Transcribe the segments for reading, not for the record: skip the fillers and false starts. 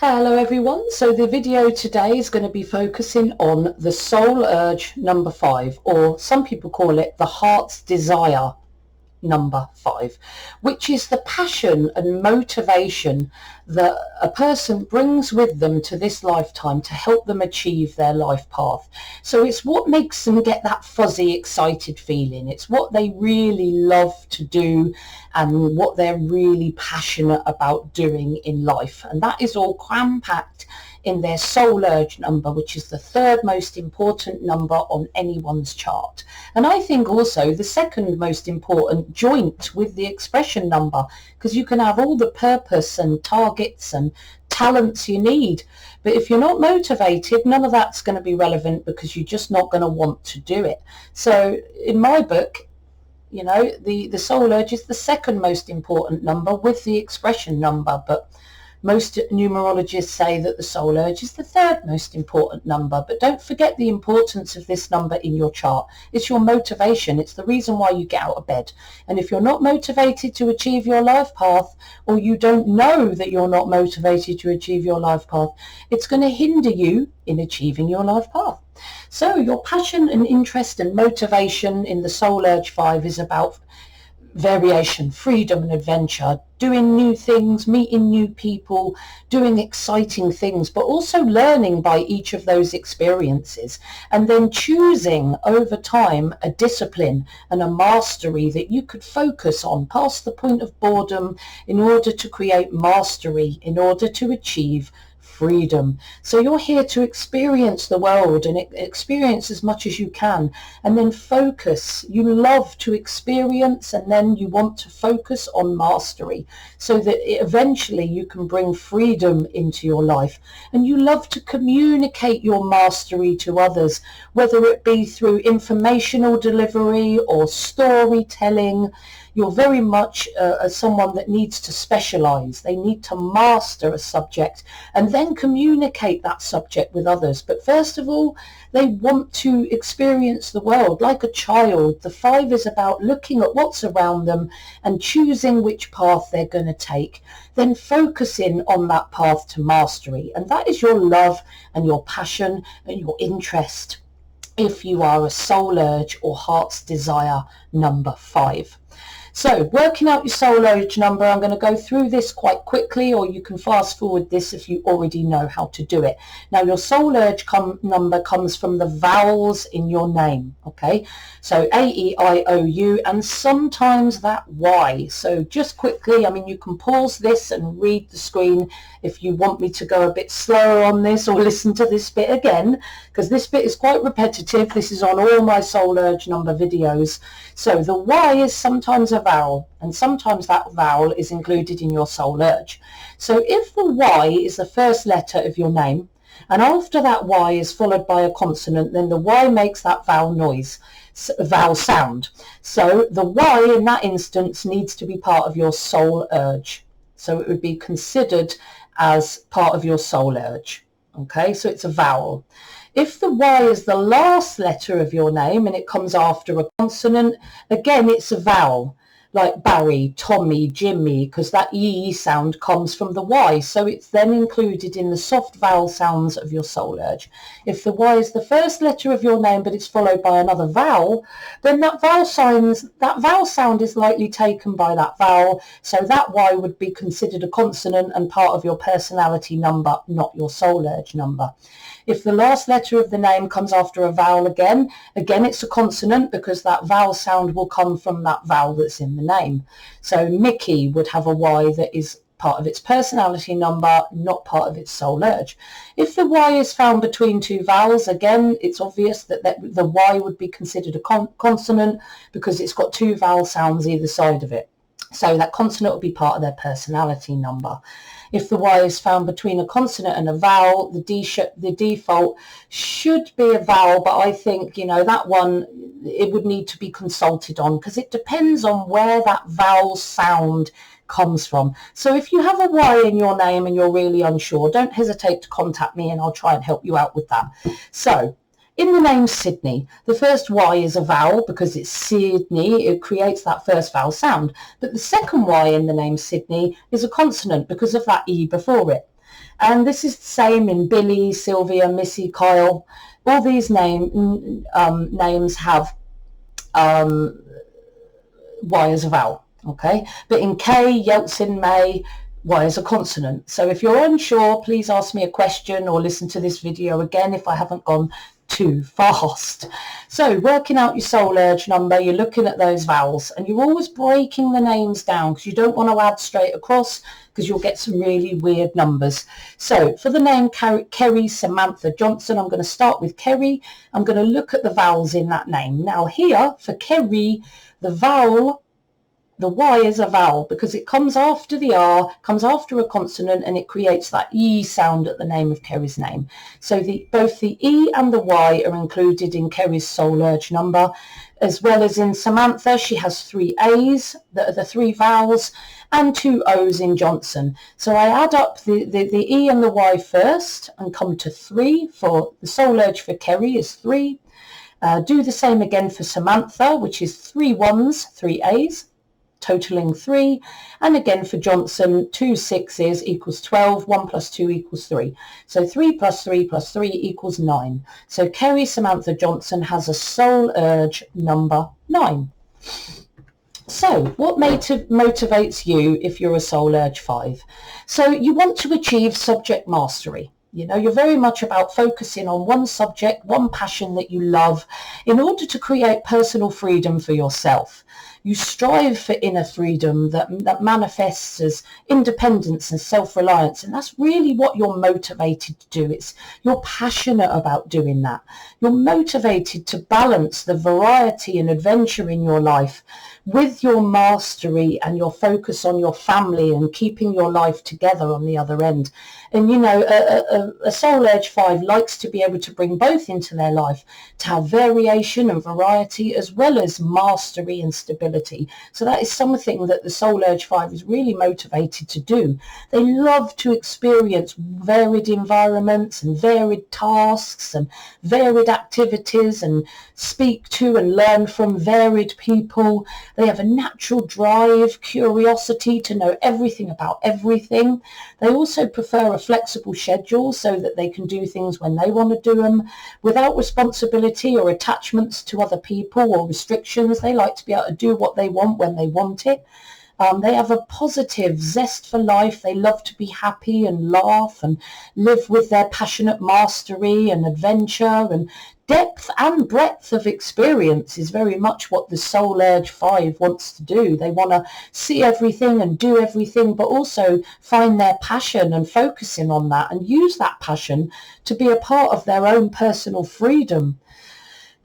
Hello everyone, so the video today is going to be focusing on the soul urge number 5, or some people call it the heart's desire number 5, which is the passion and motivation that a person brings with them to this lifetime to help them achieve their life path. So it's what makes them get that fuzzy, excited feeling. It's what they really love to do and what they're really passionate about doing in life. And that is all cram-packed in their soul urge number, which is the third most important number on anyone's chart. And I think also the second most important, joint with the expression number, because you can have all the purpose and targets and talents you need. But if you're not motivated, none of that's going to be relevant because you're just not going to want to do it. So in my book, you know, the soul urge is the second most important number with the expression number, but most numerologists say that the soul urge is the third most important number. But don't forget the importance of this number in your chart. It's your motivation. It's the reason why you get out of bed. And if you're not motivated to achieve your life path, or you don't know that you're not motivated to achieve your life path, it's going to hinder you in achieving your life path. So your passion and interest and motivation in the soul urge 5 is about variation, freedom and adventure, doing new things, meeting new people, doing exciting things, but also learning by each of those experiences, and then choosing over time a discipline and a mastery that you could focus on past the point of boredom in order to create mastery, in order to achieve freedom. So you're here to experience the world and experience as much as you can, and then focus. You love to experience, and then you want to focus on mastery so that eventually you can bring freedom into your life. And you love to communicate your mastery to others, whether it be through informational delivery or storytelling. You're very much someone that needs to specialize. They need to master a subject and then communicate that subject with others. But first of all, they want to experience the world like a child. The 5 is about looking at what's around them and choosing which path they're going to take, then focusing on that path to mastery. And that is your love and your passion and your interest if you are a soul urge or heart's desire number 5. So working out your soul urge number, I'm going to go through this quite quickly, or you can fast forward this if you already know how to do it. Now your soul urge number comes from the vowels in your name, okay? So A, E, I, O, U, and sometimes that Y. So just quickly, I mean, you can pause this and read the screen if you want me to go a bit slower on this, or listen to this bit again, because this bit is quite repetitive. This is on all my soul urge number videos. So the Y is sometimes a vowel, and sometimes that vowel is included in your soul urge. So if the Y is the first letter of your name, and after that Y is followed by a consonant, then the Y makes that vowel noise, vowel sound. So the Y in that instance needs to be part of your soul urge. So it would be considered as part of your soul urge. Okay, so it's a vowel. If the Y is the last letter of your name and it comes after a consonant, again, it's a vowel, like Barry, Tommy, Jimmy, because that E sound comes from the Y. So it's then included in the soft vowel sounds of your soul urge. If the Y is the first letter of your name, but it's followed by another vowel, then that vowel sound is likely taken by that vowel. So that Y would be considered a consonant and part of your personality number, not your soul urge number. If the last letter of the name comes after a vowel again it's a consonant because that vowel sound will come from that vowel that's in the name. So Mickey would have a Y that is part of its personality number, not part of its soul urge. If the Y is found between two vowels, again, it's obvious that the Y would be considered a consonant because it's got two vowel sounds either side of it. So that consonant will be part of their personality number. If the Y is found between a consonant and a vowel, the default should be a vowel, but I think, you know, that one, it would need to be consulted on because it depends on where that vowel sound comes from. So if you have a Y in your name and you're really unsure, don't hesitate to contact me and I'll try and help you out with that. So in the name Sydney, the first Y is a vowel because it's Sydney. It creates that first vowel sound. But the second Y in the name Sydney is a consonant because of that E before it. And this is the same in Billy, Sylvia, Missy, Kyle. All these names have Y as a vowel, okay? But in K, Yeltsin, May, Y is a consonant. So if you're unsure, please ask me a question or listen to this video again if I haven't gone too fast. So working out your soul urge number, you're looking at those vowels, and you're always breaking the names down because you don't want to add straight across, because you'll get some really weird numbers. So for the name Kerry Samantha Johnson, I'm going to start with Kerry. I'm going to look at the vowels in that name. Now here for Kerry, the vowel, the Y is a vowel because it comes after the R, comes after a consonant, and it creates that E sound at the name of Kerry's name. So both the E and the Y are included in Kerry's soul urge number, as well as in Samantha. She has 3 A's that are the 3 vowels and 2 O's in Johnson. So I add up the E and the Y first and come to 3 for the soul urge for Kerry is 3. Do the same again for Samantha, which is 3 1's, 3 A's, totaling 3, and again for Johnson 2 6's equals 12, 1 plus 2 equals 3. So 3 plus 3 plus 3 equals 9. So Kerry Samantha Johnson has a soul urge number 9. So what motivates you if you're a soul urge 5? So you want to achieve subject mastery. You know, you're very much about focusing on one subject, one passion that you love in order to create personal freedom for yourself. You strive for inner freedom that manifests as independence and self-reliance, and that's really what you're motivated to do. You're passionate about doing that. You're motivated to balance the variety and adventure in your life with your mastery and your focus on your family and keeping your life together on the other end. And you know, a soul urge 5 likes to be able to bring both into their life, to have variation and variety as well as mastery and stability. So that is something that the soul urge 5 is really motivated to do. They love to experience varied environments and varied tasks and varied activities and speak to and learn from varied people. They have a natural drive, curiosity to know everything about everything. They also prefer a flexible schedule so that they can do things when they want to do them without responsibility or attachments to other people or restrictions. They like to be able to do what they want when they want it. They have a positive zest for life. They love to be happy and laugh and live with their passionate mastery and adventure, and depth and breadth of experience is very much what the soul urge 5 wants to do. They want to see everything and do everything, but also find their passion and focusing on that and use that passion to be a part of their own personal freedom.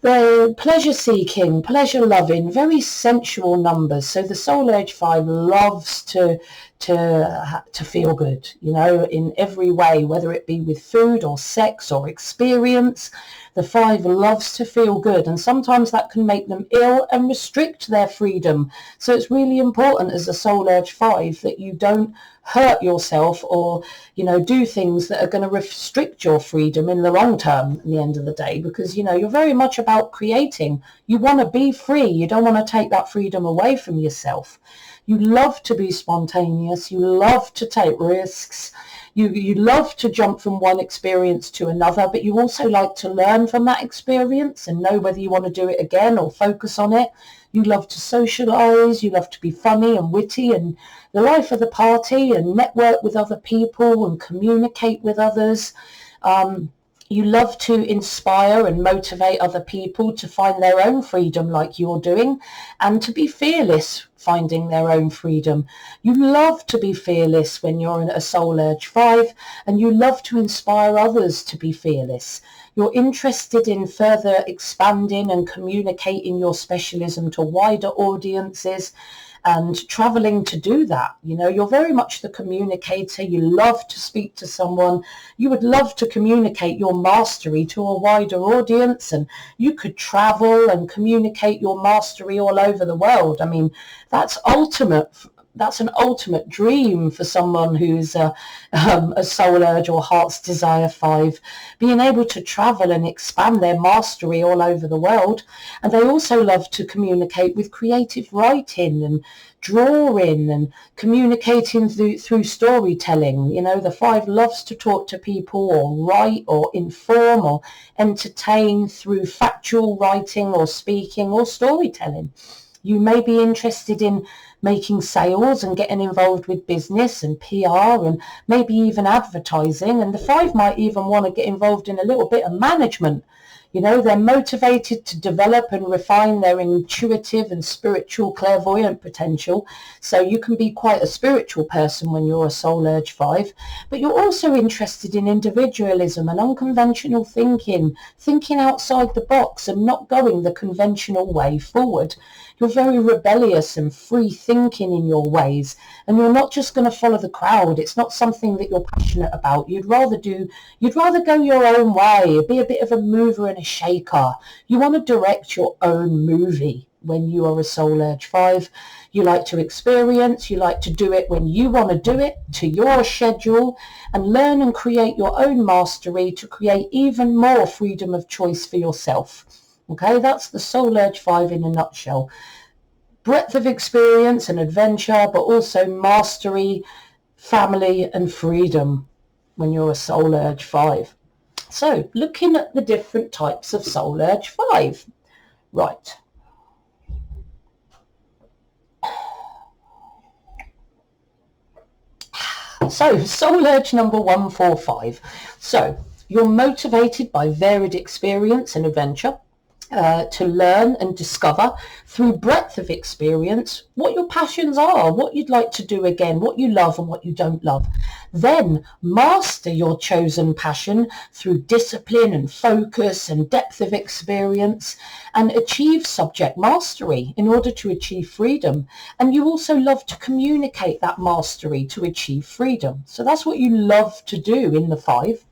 They're pleasure-seeking, pleasure-loving, very sensual numbers. So the soul urge 5 loves to feel good, you know, in every way, whether it be with food or sex or experience. The 5 loves to feel good, and sometimes that can make them ill and restrict their freedom. So it's really important as a soul urge 5 that you don't hurt yourself or, you know, do things that are going to restrict your freedom in the long term at the end of the day, because, you know, you're very much about creating. You want to be free. You don't want to take that freedom away from yourself. You love to be spontaneous. You love to take risks. You love to jump from one experience to another, but you also like to learn from that experience and know whether you want to do it again or focus on it. You love to socialise. You love to be funny and witty and the life of the party and network with other people and communicate with others. You love to inspire and motivate other people to find their own freedom like you're doing, and to be fearless finding their own freedom. You love to be fearless when you're in a soul urge 5, and you love to inspire others to be fearless. You're interested in further expanding and communicating your specialism to wider audiences and traveling to do that. You know, you're very much the communicator. You love to speak to someone. You would love to communicate your mastery to a wider audience, and you could travel and communicate your mastery all over the world. I mean, that's ultimate that's an ultimate dream for someone who's a soul urge or heart's desire 5, being able to travel and expand their mastery all over the world. And they also love to communicate with creative writing and drawing and communicating through storytelling. You know, the 5 loves to talk to people or write or inform or entertain through factual writing or speaking or storytelling. You may be interested in making sales and getting involved with business and PR and maybe even advertising. And the 5 might even want to get involved in a little bit of management. You know, they're motivated to develop and refine their intuitive and spiritual clairvoyant potential. So you can be quite a spiritual person when you're a soul urge 5, but you're also interested in individualism and unconventional thinking, thinking outside the box and not going the conventional way forward. You're very rebellious and free thinking in your ways, and you're not just going to follow the crowd. It's not something that you're passionate about. You'd rather go your own way, be a bit of a mover and a shaker. You want to direct your own movie when you are a soul urge 5. You like to experience, you like to do it when you want to do it, to your schedule, and learn and create your own mastery to create even more freedom of choice for yourself. Okay, that's the soul urge 5 in a nutshell. Breadth of experience and adventure, but also mastery, family and freedom when you're a soul urge 5. So looking at the different types of soul urge 5. Right. So soul urge number 145. So you're motivated by varied experience and adventure. To learn and discover through breadth of experience what your passions are, what you'd like to do again, what you love and what you don't love. Then master your chosen passion through discipline and focus and depth of experience, and achieve subject mastery in order to achieve freedom. And you also love to communicate that mastery to achieve freedom. So that's what you love to do in the 5.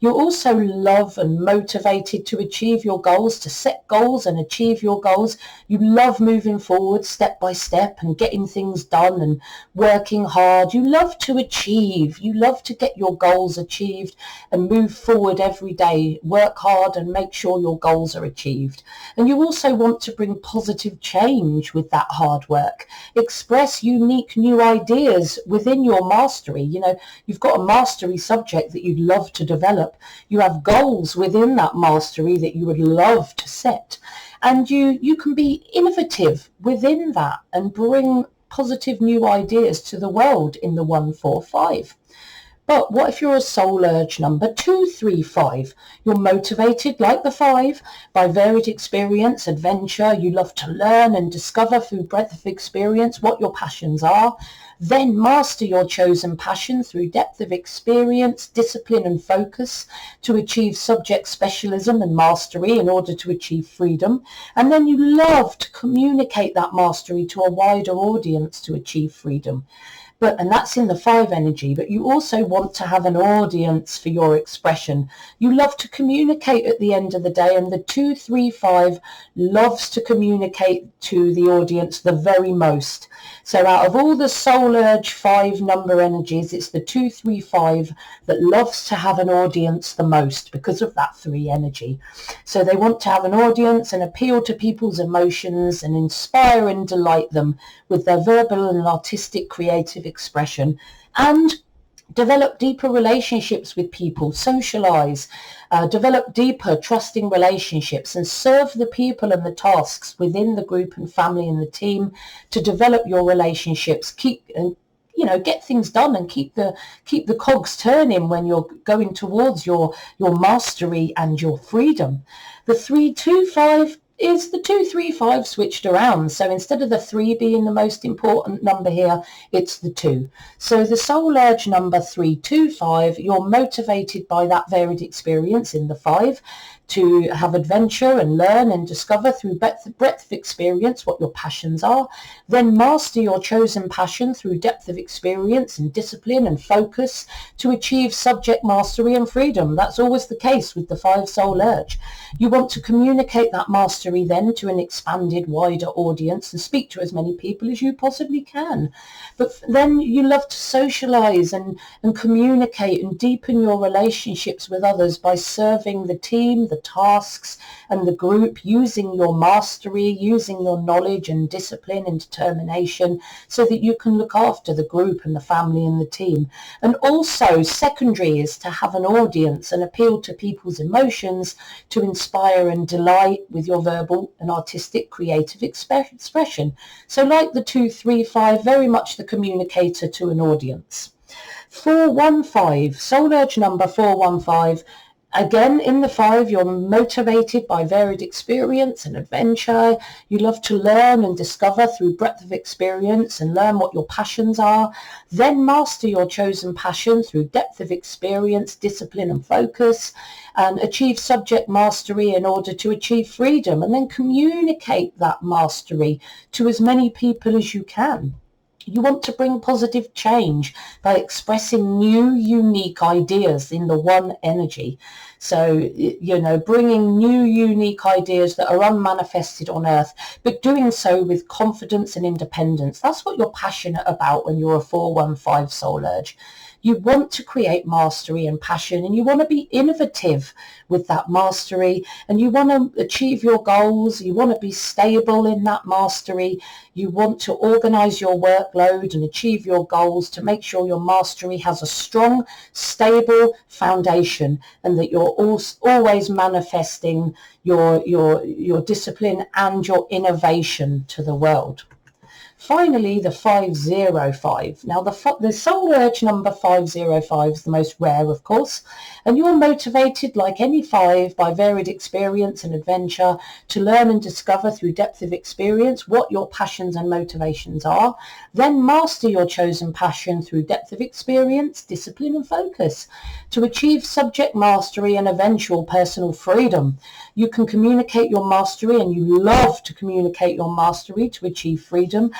You also love and motivated to achieve your goals, to set goals and achieve your goals. You love moving forward step by step and getting things done and working hard. You love to achieve. You love to get your goals achieved and move forward every day. Work hard and make sure your goals are achieved. And you also want to bring positive change with that hard work. Express unique new ideas within your mastery. You know, you've got a mastery subject that you'd love to develop. You have goals within that mastery that you would love to set, and you can be innovative within that and bring positive new ideas to the world in the 145. But what if you're a soul urge number 235? You're motivated, like the 5, by varied experience, adventure. You love to learn and discover through breadth of experience what your passions are. Then master your chosen passion through depth of experience, discipline and focus to achieve subject specialism and mastery in order to achieve freedom. And then you love to communicate that mastery to a wider audience to achieve freedom. And that's in the 5 energy, but you also want to have an audience for your expression. You love to communicate at the end of the day, and the 235 loves to communicate to the audience the very most. So out of all the soul urge 5 number energies, it's the 235 that loves to have an audience the most because of that 3 energy. So they want to have an audience and appeal to people's emotions and inspire and delight them with their verbal and artistic creative expression, and develop deeper relationships with people, socialize, develop deeper trusting relationships, and serve the people and the tasks within the group and family and the team to develop your relationships, get things done and keep the cogs turning when you're going towards your mastery and your freedom. The 325 is the 235 switched around. So instead of the 3 being the most important number here, it's the 2. So the soul urge number 325, you're motivated by that varied experience in the 5 to have adventure and learn and discover through breadth of experience what your passions are. Then master your chosen passion through depth of experience and discipline and focus to achieve subject mastery and freedom. That's always the case with the 5 soul urge. You want to communicate that mastery then to an expanded, wider audience and speak to as many people as you possibly can. But then you love to socialize and communicate and deepen your relationships with others by serving the team, the tasks and the group, using your mastery, using your knowledge and discipline and determination so that you can look after the group and the family and the team. And also secondary is to have an audience and appeal to people's emotions to inspire and delight with your verbal and artistic creative expression. So like the 2, 3, 5, very much the communicator to an audience. 415, soul urge number 415. Again, in the 5, you're motivated by varied experience and adventure. You love to learn and discover through breadth of experience and learn what your passions are. Then master your chosen passion through depth of experience, discipline and focus, and achieve subject mastery in order to achieve freedom. And then communicate that mastery to as many people as you can. You want to bring positive change by expressing new, unique ideas in the one energy. So, you know, bringing new, unique ideas that are unmanifested on earth, but doing so with confidence and independence. That's what you're passionate about when you're a 415 soul urge. You want to create mastery and passion, and you want to be innovative with that mastery, and you want to achieve your goals. You want to be stable in that mastery. You want to organize your workload and achieve your goals to make sure your mastery has a strong, stable foundation, and that you're always manifesting your discipline and your innovation to the world. Finally, the 505. Now, the soul urge number 505 is the most rare, of course, and you're motivated, like any 5, by varied experience and adventure to learn and discover through depth of experience what your passions and motivations are. Then master your chosen passion through depth of experience, discipline and focus to achieve subject mastery and eventual personal freedom. You can communicate your mastery, and you love to communicate your mastery to achieve freedom.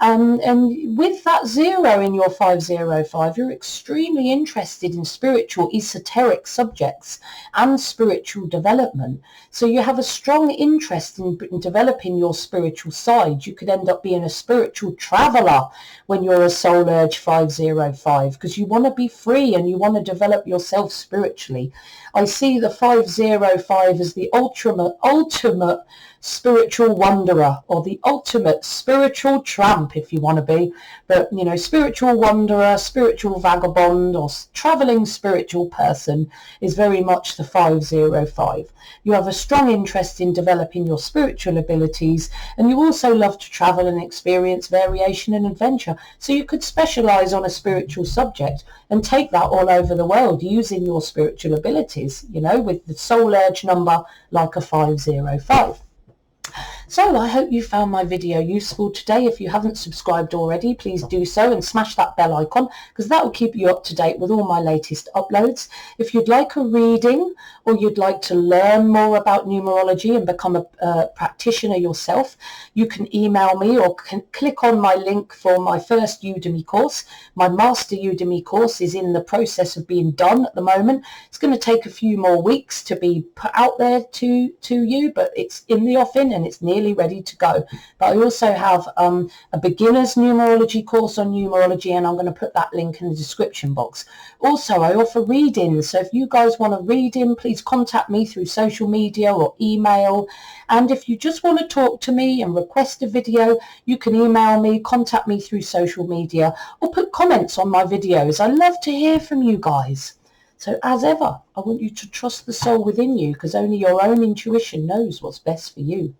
And with that 0 in your 505, you're extremely interested in spiritual, esoteric subjects and spiritual development. So you have a strong interest in developing your spiritual side. You could end up being a spiritual traveler when you're a soul urge 505, because you want to be free and you want to develop yourself spiritually. I see the 505 as the ultimate spiritual wanderer, or the ultimate spiritual tramp, if you want to be. But, you know, spiritual wanderer, spiritual vagabond, or traveling spiritual person is very much the 505. You have a strong interest in developing your spiritual abilities, and you also love to travel and experience variation and adventure. So you could specialize on a spiritual subject and take that all over the world using your spiritual abilities, you know, with the soul urge number like a 505. So I hope you found my video useful today. If you haven't subscribed already, please do so and smash that bell icon, because that will keep you up to date with all my latest uploads. If you'd like a reading, or you'd like to learn more about numerology and become a practitioner yourself, you can email me or click on my link for my first Udemy course. My master Udemy course is in the process of being done at the moment. It's going to take a few more weeks to be put out there to you, but it's in the offing and it's nearly ready to go. But I also have a beginner's numerology course on numerology, and I'm going to put that link in the description box. Also, I offer readings, so if you guys want a reading, please contact me through social media or email. And if you just want to talk to me and request a video, you can email me, contact me through social media, or put comments on my videos. I love to hear from you guys. So as ever, I want you to trust the soul within you, because only your own intuition knows what's best for you.